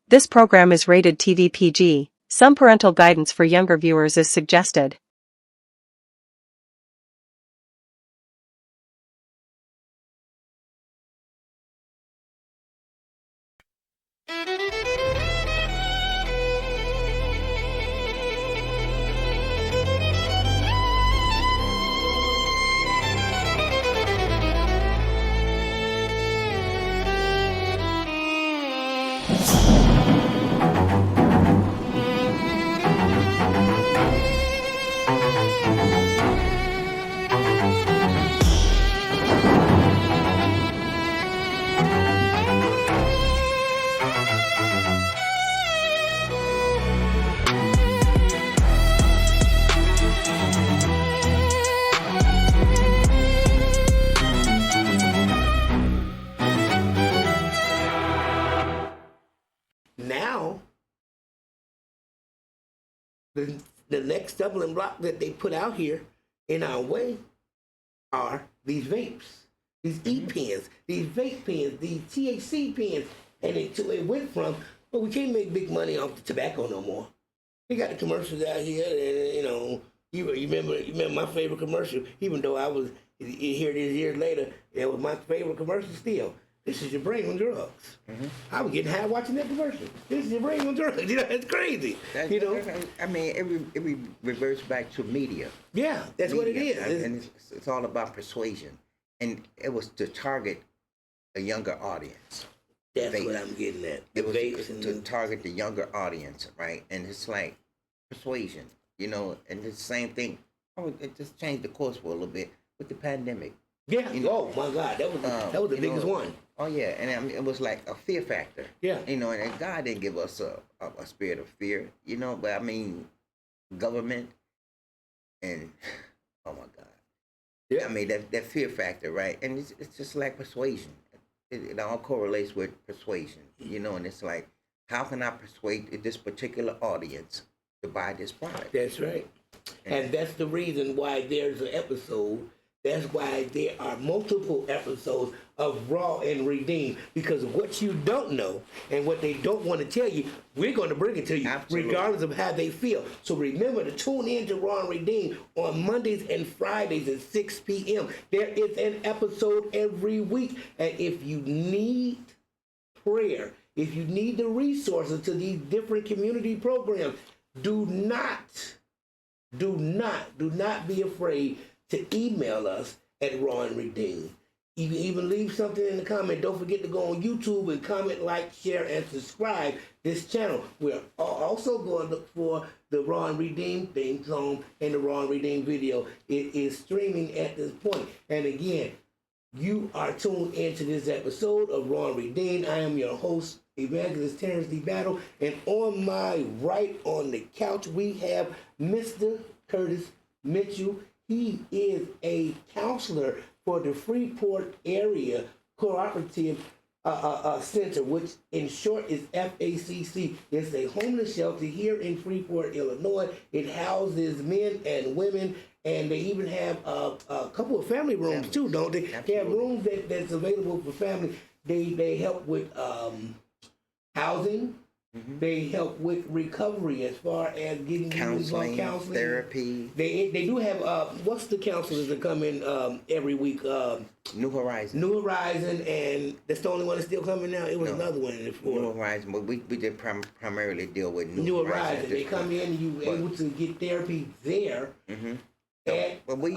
This program is rated TV PG. Some parental guidance for younger viewers is suggested. Now, the next stumbling block that they put out here in our way are these vapes, these e-pens, these vape pens, these THC pens. And it went from, well, we can't make big money off the tobacco no more. They got the commercials out here, and you remember my favorite commercial, even though I was here it is years later, it was my favorite commercial still. This is your brain on drugs. Mm-hmm. I was getting high watching that commercial. This is your brain on drugs. You know, it's crazy. I mean, it reverts back to media. Yeah, that's media, what it is. And it's all about persuasion. And it was to target a younger audience. That's what I'm getting at. It was to target the younger audience, right? And it's like persuasion, and it's the same thing. Oh, it just changed the course for a little bit with the pandemic. Yeah. Oh my God, that was the biggest one. Oh yeah, and it was like a fear factor. Yeah. And God didn't give us a spirit of fear, but I mean, government and oh my God. Yeah. I mean that fear factor, right? And it's just like persuasion. It all correlates with persuasion, and it's like, how can I persuade this particular audience to buy this product? That's right. And that's the reason why there's an episode. That's why there are multiple episodes of Raw and Redeemed, because of what you don't know and what they don't want to tell you, we're going to bring it to you. Absolutely. Regardless of how they feel. So remember to tune in to Raw and Redeemed on Mondays and Fridays at 6 p.m. There is an episode every week. And if you need prayer, if you need the resources to these different community programs, do not be afraid to email us at Raw and Redeemed. You can even leave something in the comment. Don't forget to go on YouTube and comment, like, share, and subscribe this channel. We're also going to look for the Raw and Redeemed theme song and the Raw and Redeemed video. It is streaming at this point. And again, you are tuned into this episode of Raw and Redeemed. I am your host, Evangelist Terrence D. Battle. And on my right on the couch, we have Mr. Curtis Mitchell. He is a counselor for the Freeport Area Cooperative Center, which in short is FACC. It's a homeless shelter here in Freeport, Illinois. It houses men and women, and they even have a couple of family rooms too, don't they? Absolutely. They have rooms that's available for family. They help with housing. Mm-hmm. They help with recovery as far as getting counseling, therapy. They do have what's the counselors that come in every week? New Horizon. New Horizon, and that's the only one that's still coming now. It was another one before. New Horizon, but we did primarily deal with New Horizon. They come in, you able to get therapy there. Mm-hmm. But we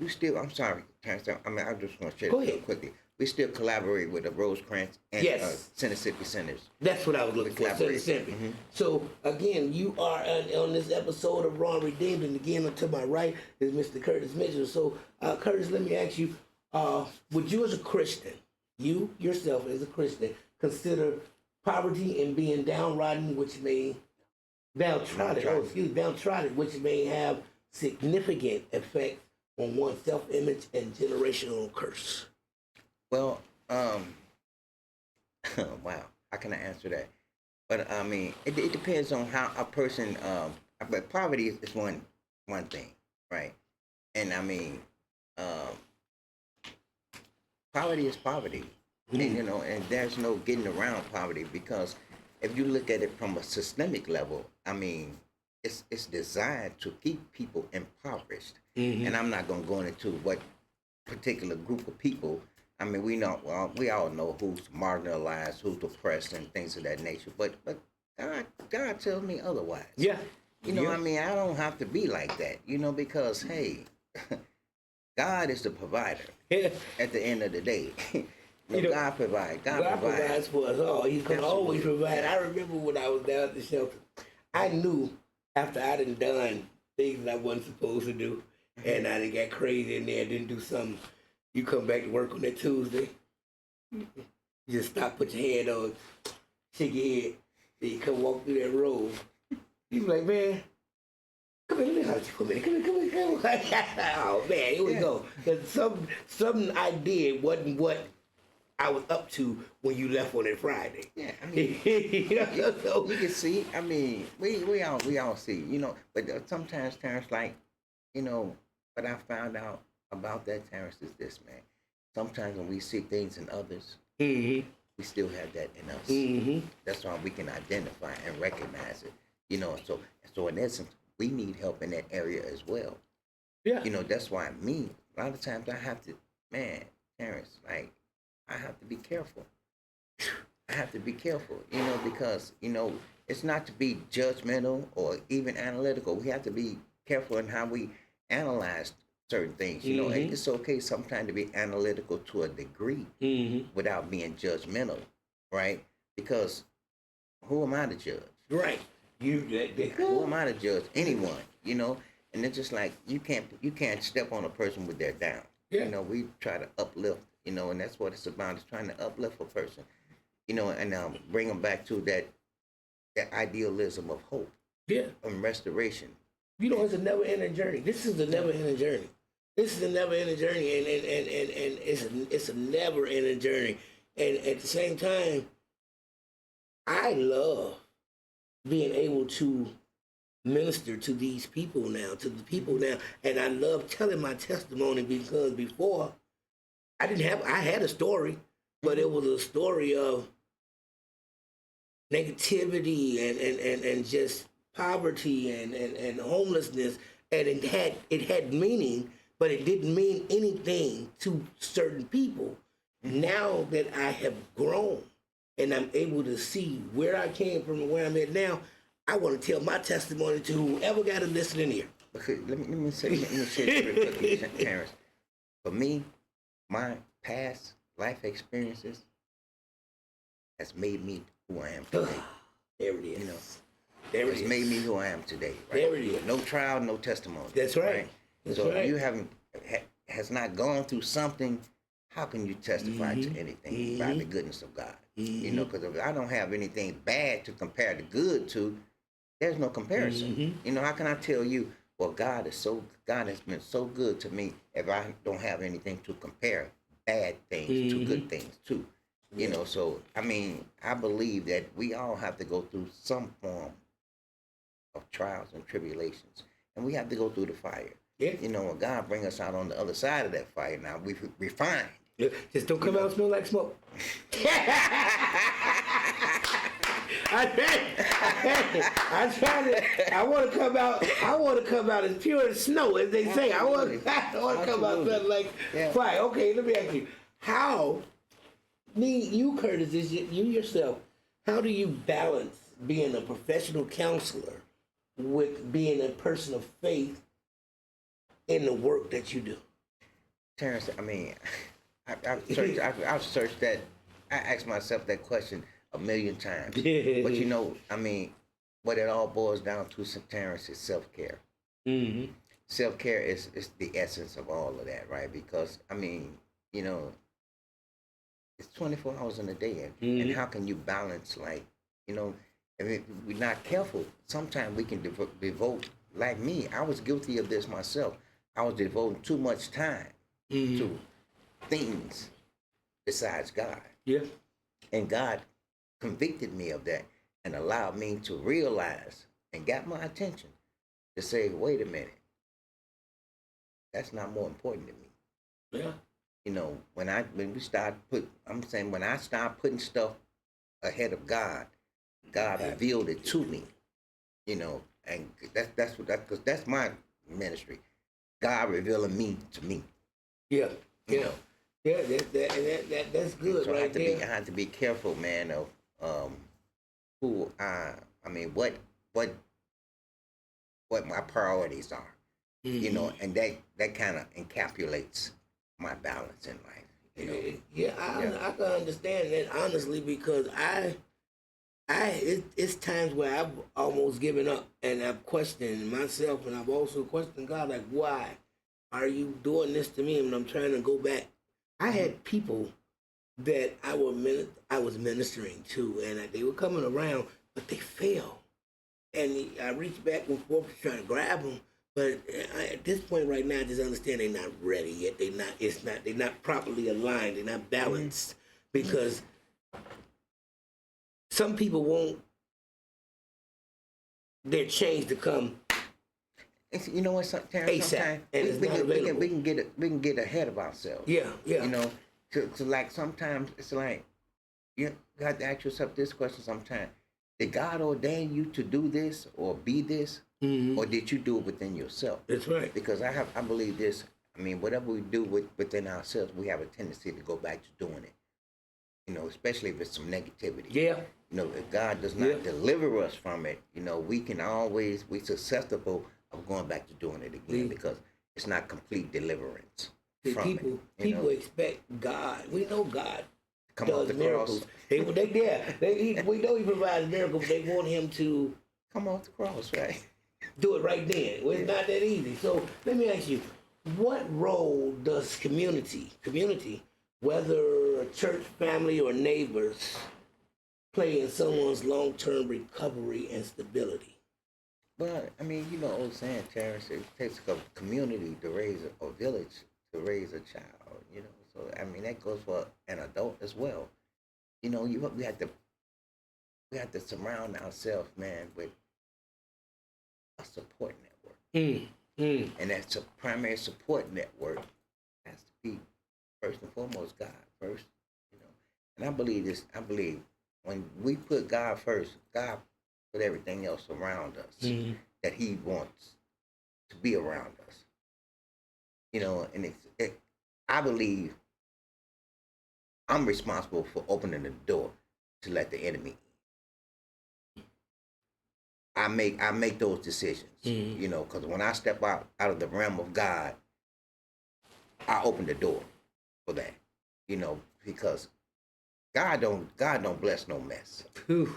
still. I'm sorry, Terrence. I just want to share this real quickly. We still collaborate with the Rosecrans and Mississippi Centers. That's what I was looking for, Mississippi. Mm-hmm. So, again, you are on this episode of Raw and Redeemed, and again, to my right is Mr. Curtis Mitchell. So, Curtis, let me ask you, would you as a Christian, you yourself as a Christian, consider poverty and being downtrodden, which may which may have significant effect on one's self-image and generational curse? Well, wow, how can I answer that? But I mean, it depends on how a person. But poverty is one thing, right? And I mean, poverty is poverty, and and there's no getting around poverty, because if you look at it from a systemic level, I mean, it's designed to keep people impoverished. And I'm not going to go into what particular group of people. I mean, we all know who's marginalized, who's oppressed, and things of that nature. But God tells me otherwise. Yeah. You know, I mean, I don't have to be like that. You know, because hey, God is the provider. At the end of the day, God provides. God provides for us all. He's gonna always provide. I remember when I was down at the shelter, I knew after I done things that I wasn't supposed to do, and I done got crazy in there, didn't do something. You come back to work on that Tuesday, you just stop, put your hand on, shake your head, then you come walk through that road. You be like, man, come here, let me holler at you for a minute. Come here. Oh man, here we go. Cause something I did wasn't what I was up to when you left on that Friday. Yeah, I mean, you can see. I mean, we all see. You know, but sometimes Terrence, like, you know, what I found out about that, Terrence, is this, man. Sometimes when we see things in others, we still have that in us. That's why we can identify and recognize it. You know, so in essence, we need help in that area as well. Yeah. You know, that's why a lot of times I have to, man, Terrence, like, I have to be careful. I have to be careful, you know, because, you know, it's not to be judgmental or even analytical. We have to be careful in how we analyze certain things. You know, and it's okay sometimes to be analytical to a degree without being judgmental, right? Because who am I to judge? Right. Who am I to judge? Anyone, you know? And it's just like you can't step on a person with their down. Yeah. You know, we try to uplift, you know, and that's what it's about. It's trying to uplift a person, you know, and bring them back to that idealism of hope. Yeah. And restoration. You know, it's a never-ending journey. This is a never-ending journey. This is a never-ending journey, and it's a never-ending journey. And at the same time, I love being able to minister to these people now, and I love telling my testimony because before I had a story, but it was a story of negativity and just poverty and homelessness, and it had meaning, but it didn't mean anything to certain people. Now that I have grown and I'm able to see where I came from and where I'm at now, I want to tell my testimony to whoever got to listen in here. Okay, let me say real quick, Terrence. For me, my past life experiences has made me who I am today. There it is. You know, it's made me who I am today. Right? There it is. No trial, no testimony. That's right. So if you has not gone through something, how can you testify to anything by the goodness of God? You know, because if I don't have anything bad to compare the good to, there's no comparison. You know, how can I tell you, well, God has been so good to me if I don't have anything to compare bad things to good things too? You know, so I mean, I believe that we all have to go through some form of trials and tribulations, and we have to go through the fire. Yeah. You know, when God bring us out on the other side of that fire, now we refined. Yeah. Just don't come out and smell like smoke. I want to come out as pure as snow, as they say. I want to come out smelling like fire. Okay, let me ask you, how? You, Curtis, you yourself, how do you balance being a professional counselor with being a person of faith in the work that you do? Terrence, I mean, I've searched that. I asked myself that question a million times. But you know, I mean, what it all boils down to, Terrence, is self-care. Self-care is the essence of all of that, right? Because, I mean, you know, it's 24 hours in a day. And how can you balance, like, you know, if we're not careful, sometimes we can devote, like me, I was guilty of this myself. I was devoting too much time to things besides God. Yeah. And God convicted me of that and allowed me to realize and got my attention to say, wait a minute, that's not more important to me. Yeah. You know, when I start putting stuff ahead of God, God revealed it to me, you know, and because that's my ministry. God revealing me to me. Yeah, You yeah, know. yeah. That's good, So right there. I have to be careful, man, of who I mean what my priorities are. You know, and that kind of encapsulates my balance in life. You know. Yeah, I can understand that honestly because it's times where I've almost given up and I've questioned myself and I've also questioned God, like, why are you doing this to me? And I'm trying to go back. I had people that I was ministering to, and they were coming around, but they failed. And I reached back and forth to try to grab them, but at this point right now, I just understand they're not ready yet. They're not properly aligned. They're not balanced because some people want their change to come You know what? Sometimes ASAP, and it's not available. we can get ahead of ourselves. Yeah. You know, to like sometimes it's like you have to ask yourself this question. Sometimes did God ordain you to do this or be this, or did you do it within yourself? That's right. Because I believe this. I mean, whatever we do within ourselves, we have a tendency to go back to doing it. You know, especially if it's some negativity. Yeah. You know, if God does not deliver us from it, you know, we susceptible of going back to doing it again because it's not complete deliverance. People expect God. We know God Come does off the miracles. cross. We know He provides miracles. But they want Him to Come off the cross, right? do it right then. Well, it's not that easy. So let me ask you, what role does community, whether a church, family, or neighbors, play in someone's long-term recovery and stability? Well, I mean, you know, old saying, Terrence, it takes a community to raise a village to raise a child. You know, so I mean that goes for an adult as well. You know, we have to surround ourselves, man, with a support network. And that's a primary support network has to be first and foremost God first, you know. And I believe this. I believe when we put God first, God put everything else around us that He wants to be around us. You know, and I believe I'm responsible for opening the door to let the enemy in. I make those decisions, you know, because when I step out of the realm of God, I open the door for that, you know, because God don't bless no mess. You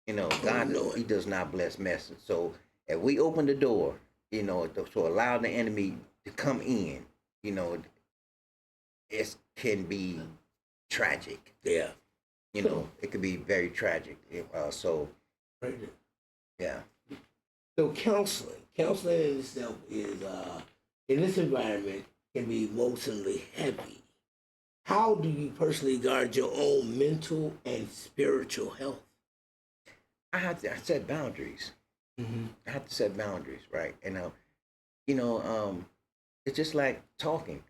know, God He does not bless mess. So if we open the door, you know, to allow the enemy to come in, you know, it can be tragic. Yeah. You know, it could be very tragic. So, yeah. So counseling in itself is, in this environment, can be emotionally heavy. How do you personally guard your own mental and spiritual health? I set boundaries. I have to set boundaries, right? And you know, it's just like talking,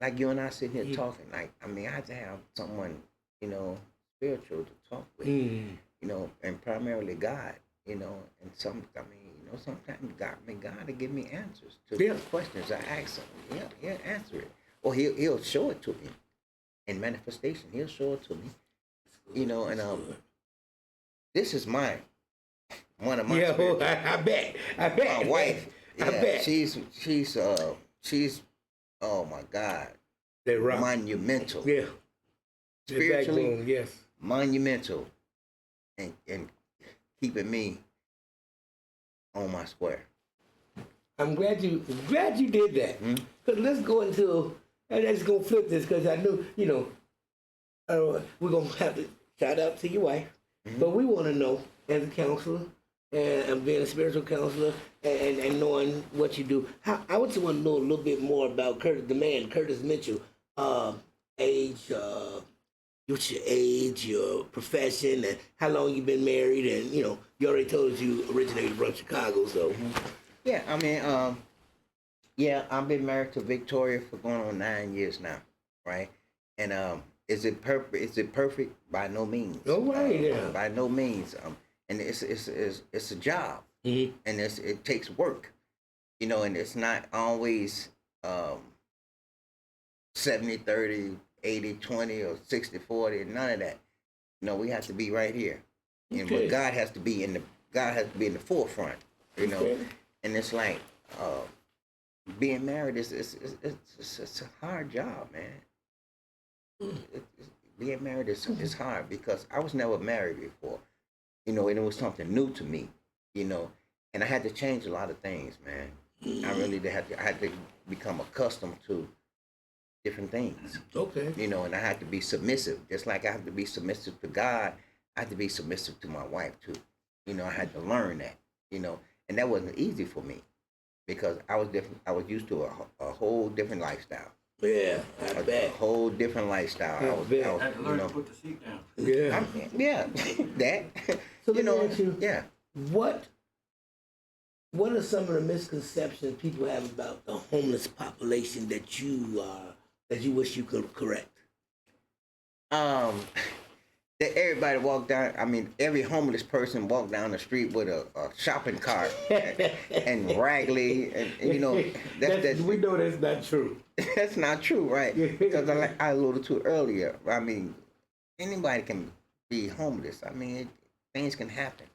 like you and I sitting here talking. Like, I mean, I have to have someone, you know, spiritual to talk with, you know, and primarily God, you know. And you know, sometimes God to give me answers to the questions I ask him. He'll answer it, or he'll show it to me in manifestation. He'll show it to me, you know. And this is one of my I bet. my wife. I bet. She's oh my God, They're right. Monumental. Yeah. Spiritually, yes. Monumental, and keeping me on my square. I'm glad you did that. Cause let's go into and let's go flip this because I knew, you know, we're gonna have to shout out to your wife, but we want to know as a counselor and being a spiritual counselor and knowing what you do. I would want to know a little bit more about Curtis Mitchell, age, what's your age, your profession, and how long you've been married, and you know, you already told us you originated from Chicago, so. Yeah, I mean, yeah, I've been married to Victoria for going on 9 years now, right? And is it perfect? By no means. No way, yeah. By no means. and it's a job, Mm-hmm. and it takes work, and it's not always 70-30, 80-20, or 60-40, none of that. We have to be right here, and Okay. but God has to be in the forefront, Okay. and it's like being married is it's a hard job, man. Being married is hard because I was never married before, and it was something new to me, and I had to change a lot of things, man. I really I had to become accustomed to different things, Okay. and I had to be submissive, just like I have to be submissive to God. I had to be submissive to my wife too. I had to learn that, and that wasn't easy for me because I was different. I was used to a whole different lifestyle. Yeah, I bet. A whole different lifestyle. I was had to learn to put the seat down. Yeah. Yeah, that. So let me ask you, yeah. what are some of the misconceptions people have about the homeless population that you wish you could correct? That everybody walk down. I mean, every homeless person walk down the street with a shopping cart and raggedy, and that's we know that's not true. that's not true, right? Because like I alluded to earlier, I mean, anybody can be homeless. I mean, things can happen.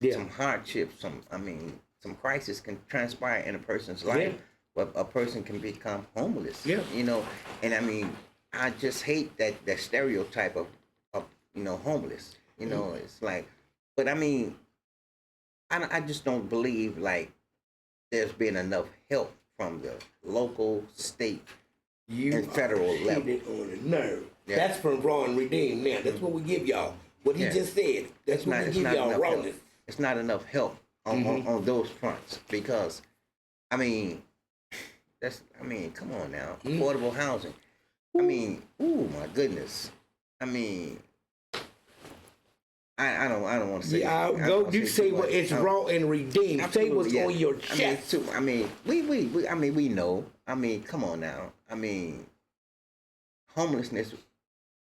Yeah. Some hardships, some crisis can transpire in a person's life, but a person can become homeless. Yeah. And I mean, I just hate that stereotype of homeless. It's like, but I mean, I just don't believe like there's been enough help from the local, state, and federal level. You on the nerve. Yeah. That's from Raw&Redeemed. Now, that's what we give y'all. What he just said. That's what we give y'all. Rawness. It's not enough help on those fronts because, I mean, come on now, affordable housing. I mean, ooh, my goodness. I mean, I don't want to say. Yeah, you say what it's Raw&Redeemed. Say what's on your chest. I mean, we know. I mean, come on now. I mean, homelessness,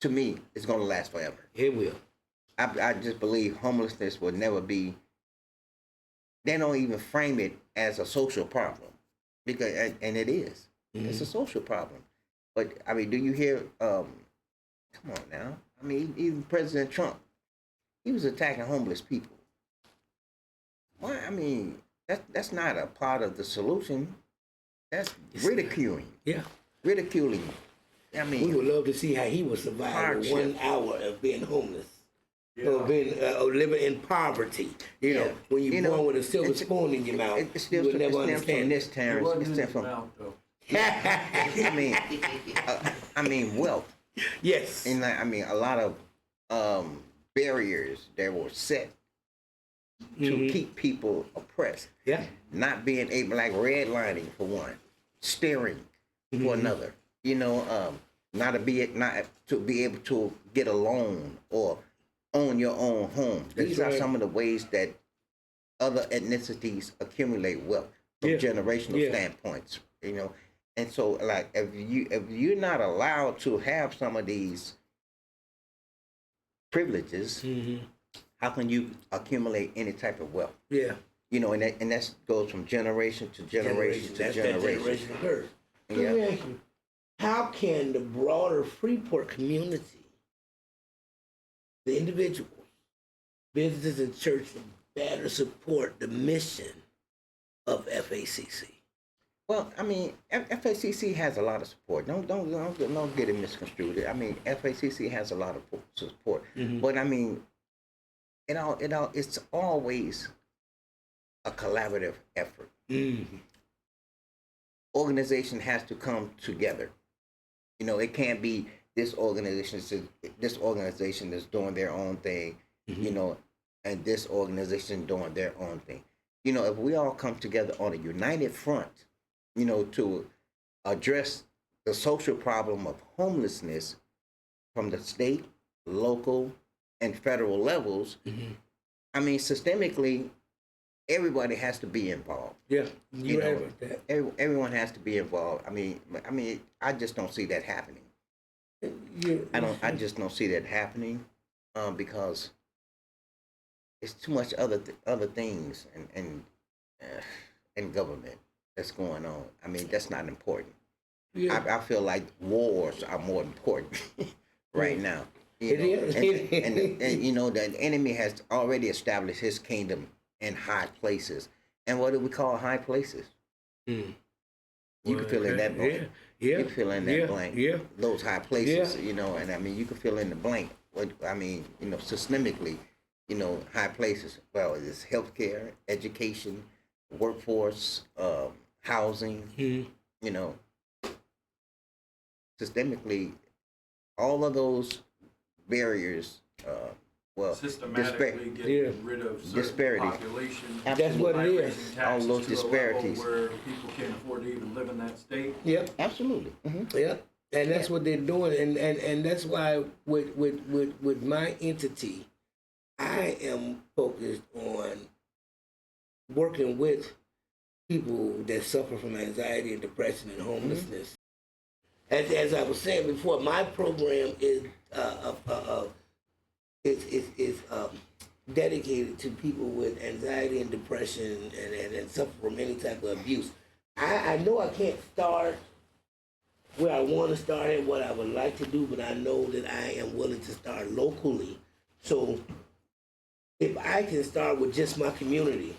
to me, is going to last forever. It will. I just believe homelessness will never be. They don't even frame it as a social problem, because and it is. It's a social problem. But I mean, do you hear? Come on now. I mean, even President Trump, he was attacking homeless people. Why? I mean, that's not a part of the solution. That's ridiculing. Yeah. Ridiculing. I mean, we would love to see how he would survive 1 hour of being homeless. Yeah. Or living in poverty. When you're born with a silver spoon in your mouth, you would never understand. This, Terrence. It stems from. I mean, wealth. Yes. And I mean, a lot of barriers that were set to keep people oppressed. Yeah. Not being able, like redlining for one, steering for another. Not to be able to get a loan or own your own home. These are some of the ways that other ethnicities accumulate wealth from generational standpoints. And so, like, if you're not allowed to have some of these privileges, how can you accumulate any type of wealth? Yeah. And that goes from generation to generation to generation. That's generational curse. Yeah. Let me ask you, how can the broader Freeport community, the individuals, businesses, and churches better support the mission of FACC? Well, I mean, FACC has a lot of support. Don't get it misconstrued. I mean, FACC has a lot of support, but I mean, it's always a collaborative effort. Organization has to come together. It can't be this organization is doing their own thing, and this organization doing their own thing. If we all come together on a united front, to address the social problem of homelessness from the state, local, and federal levels, I mean, systemically, everybody has to be involved. Yeah, you're right about that. Everyone has to be involved. I mean, I just don't see that happening. I just don't see that happening because it's too much other things and government that's going on. I mean, that's not important. Yeah. I feel like wars are more important right now. You know? It is. And you know, the enemy has already established his kingdom in high places. And what do we call high places? Mm. You can fill in that blank. Yeah. You can fill in that blank. Yeah. Those high places, you know, and I mean, you can fill in the blank. What I mean, you know, systemically, you know, high places. Well, it's healthcare, education, workforce, housing, you know, systemically, all of those barriers, Systematically getting rid of certain disparities. population. That's what it is. All those To a level disparities. where people can't afford to even live in that state. Yep. Absolutely. Mm-hmm. Yeah, and that's what they're doing, and that's why with my entity, I am focused on working with people that suffer from anxiety and depression and homelessness. As I was saying before, my program is dedicated to people with anxiety and depression and suffer from any type of abuse. I know I can't start where I want to start and what I would like to do, but I know that I am willing to start locally. So if I can start with just my community,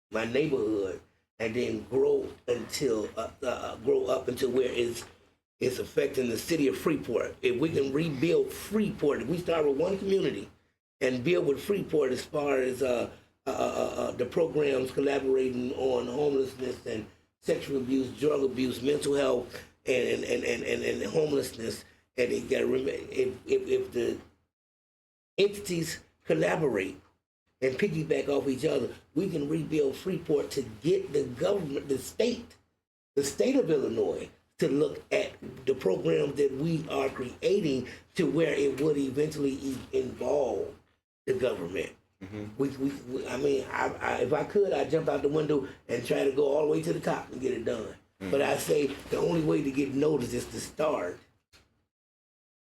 my neighborhood, and then grow up until where it's affecting the city of Freeport. If we can rebuild Freeport, if we start with one community and build with Freeport as far as the programs collaborating on homelessness and sexual abuse, drug abuse, mental health, and homelessness, and you got to remember, if the entities collaborate and piggyback off each other, we can rebuild Freeport to get the government, the state of Illinois, to look at the programs that we are creating to where it would eventually involve the government. Mm-hmm. I mean, if I could, I'd jump out the window and try to go all the way to the top and get it done. Mm-hmm. But I say the only way to get noticed is to start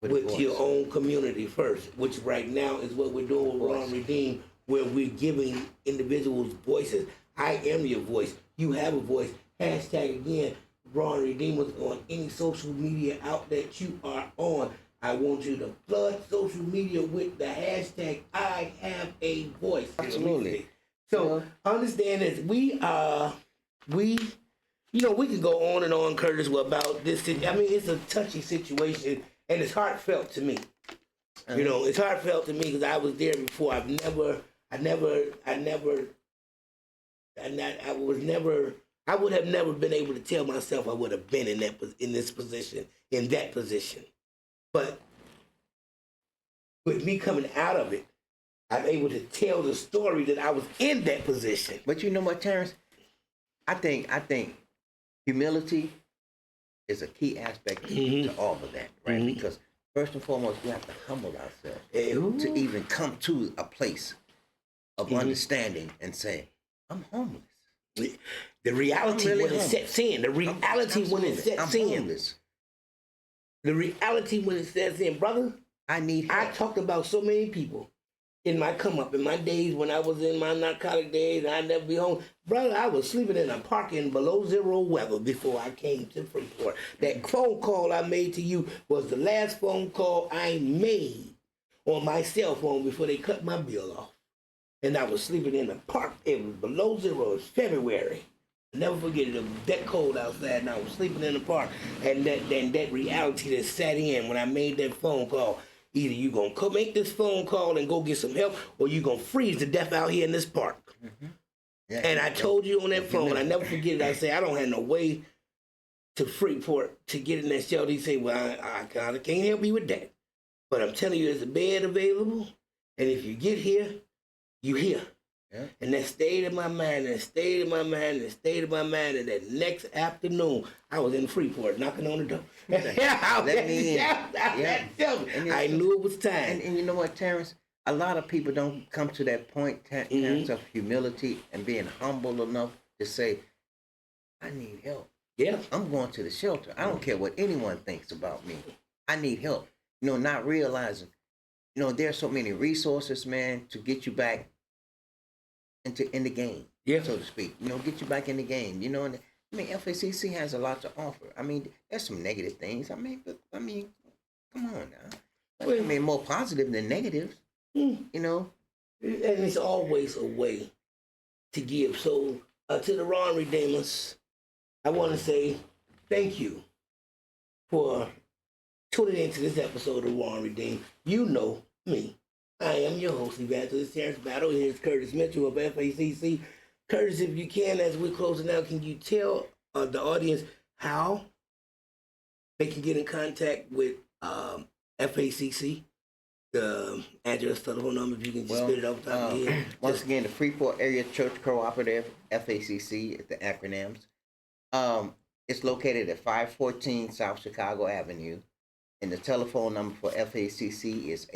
with your own community first, which right now is what we're doing with Raw&Redeemed, where we're giving individuals voices. I am your voice. You have a voice. Hashtag again, Raw&Redeemed on any social media outlet you are on. I want you to flood social media with the hashtag I have a voice. Absolutely. So understand that we can go on and on, Curtis, about this. I mean, it's a touchy situation, and it's heartfelt to me. You know, it's heartfelt to me because I was there before. I would have never been able to tell myself I would have been in that position. But with me coming out of it, I'm able to tell the story that I was in that position. But you know what, Terrence? I think humility is a key aspect to all of that, right? Mm-hmm. Because first and foremost, we have to humble ourselves to even come to a place of understanding and say, I'm homeless. The reality really when it sets in. The reality when it sets in. Homeless. The reality when it sets in, brother. I need help. I talked about so many people in my come up, in my days when I was in my narcotic days and I'd never be home. Brother, I was sleeping in a park in below zero weather before I came to Freeport. That phone call I made to you was the last phone call I made on my cell phone before they cut my bill off. And I was sleeping in a park. It was below zero. It was February. I'll never forget it. It was that cold outside and I was sleeping in the park. And that reality that sat in when I made that phone call. Either you going to make this phone call and go get some help, or you going to freeze to death out here in this park. Mm-hmm. Yeah, and I told you on that phone, I never forget it, I say, I don't have no way to Freeport to get in that shelter. He say, well, I kind of can't help you with that. But I'm telling you, there's a bed available, and if you get here, you here. Yeah. And that stayed in my mind, and stayed in my mind, and stayed in my mind, and that next afternoon, I was in Freeport knocking on the door. Let me in. I knew it was time. And you know what, Terrence? A lot of people don't come to that point, Terrence, of humility and being humble enough to say, I need help. Yeah. I'm going to the shelter. I don't care what anyone thinks about me. I need help. You know, not realizing, you know, there's so many resources, man, to get you back in the game, so to speak. You know, get you back in the game. You know, and I mean, FACC has a lot to offer. I mean, there's some negative things. I mean, come on now. I mean, more positive than negative. You know, and it's always a way to give. So to the Raw and Redeemers, I want to say thank you for tuning into this episode of Raw and Redeemed. You know me. I am your host, Evangelist Terrence Battle. Here's Curtis Mitchell of FACC. Curtis, if you can, as we're closing out, can you tell the audience how they can get in contact with FACC? The address, telephone number, if you can just spit it off the top of your head. Once again, the Freeport Area Church Cooperative, FACC, is the acronyms. It's located at 514 South Chicago Avenue, and the telephone number for FACC is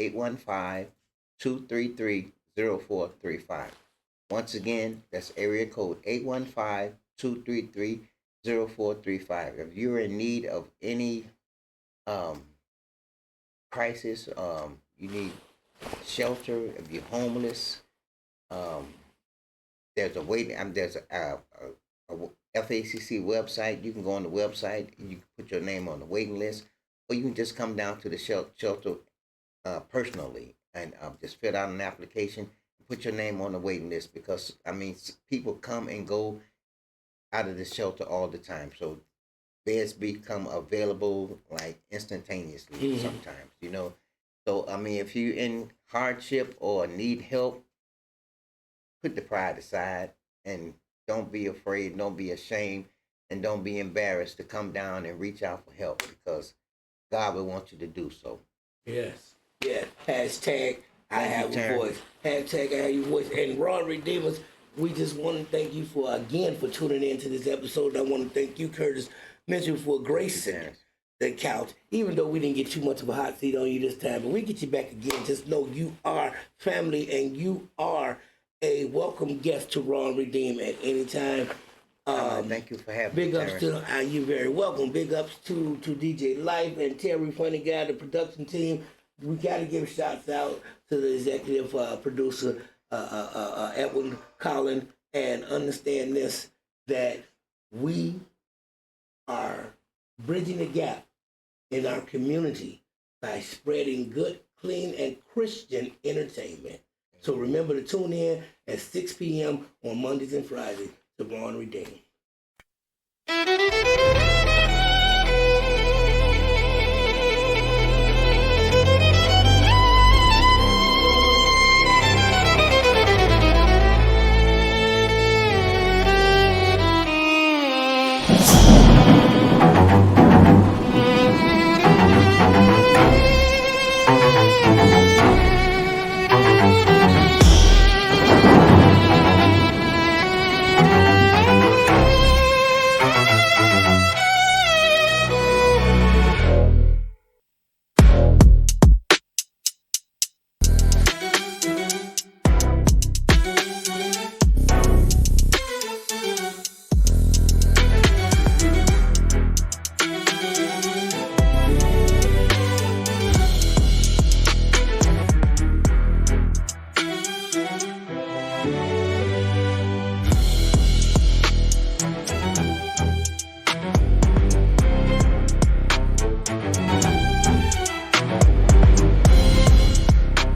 815-233-0435. Once again, that's area code 815-233-0435. If you're in need of any crisis, you need shelter, if you're homeless, there's a waiting. There's a FACC website. You can go on the website and you can put your name on the waiting list, or you can just come down to the shelter personally and just fill out an application and put your name on the waiting list, because I mean, people come and go out of the shelter all the time, so beds become available like instantaneously sometimes, you know. So, I mean, if you're in hardship or need help, put the pride aside and don't be afraid, don't be ashamed, and don't be embarrassed to come down and reach out for help, because God will want you to do so. Yes. Yeah. Hashtag I have a voice. Hashtag I have your voice. And Raw Redeemers, we just want to thank you for tuning in to this episode. I want to thank you, Curtis Mitchell, for gracing the couch, even though we didn't get too much of a hot seat on you this time, but we get you back again. Just know you are family and you are a welcome guest to Raw and Redeem at any time. Thank you for having me. Big ups to you're very welcome. Big ups to DJ Life and Terry Funny Guy, the production team. We got to give shouts out to the executive producer, Edwin Collin, and understand this, that we are bridging the gap in our community by spreading good, clean, and Christian entertainment. So remember to tune in at 6 p.m. on Mondays and Fridays to Raw and Redeemed.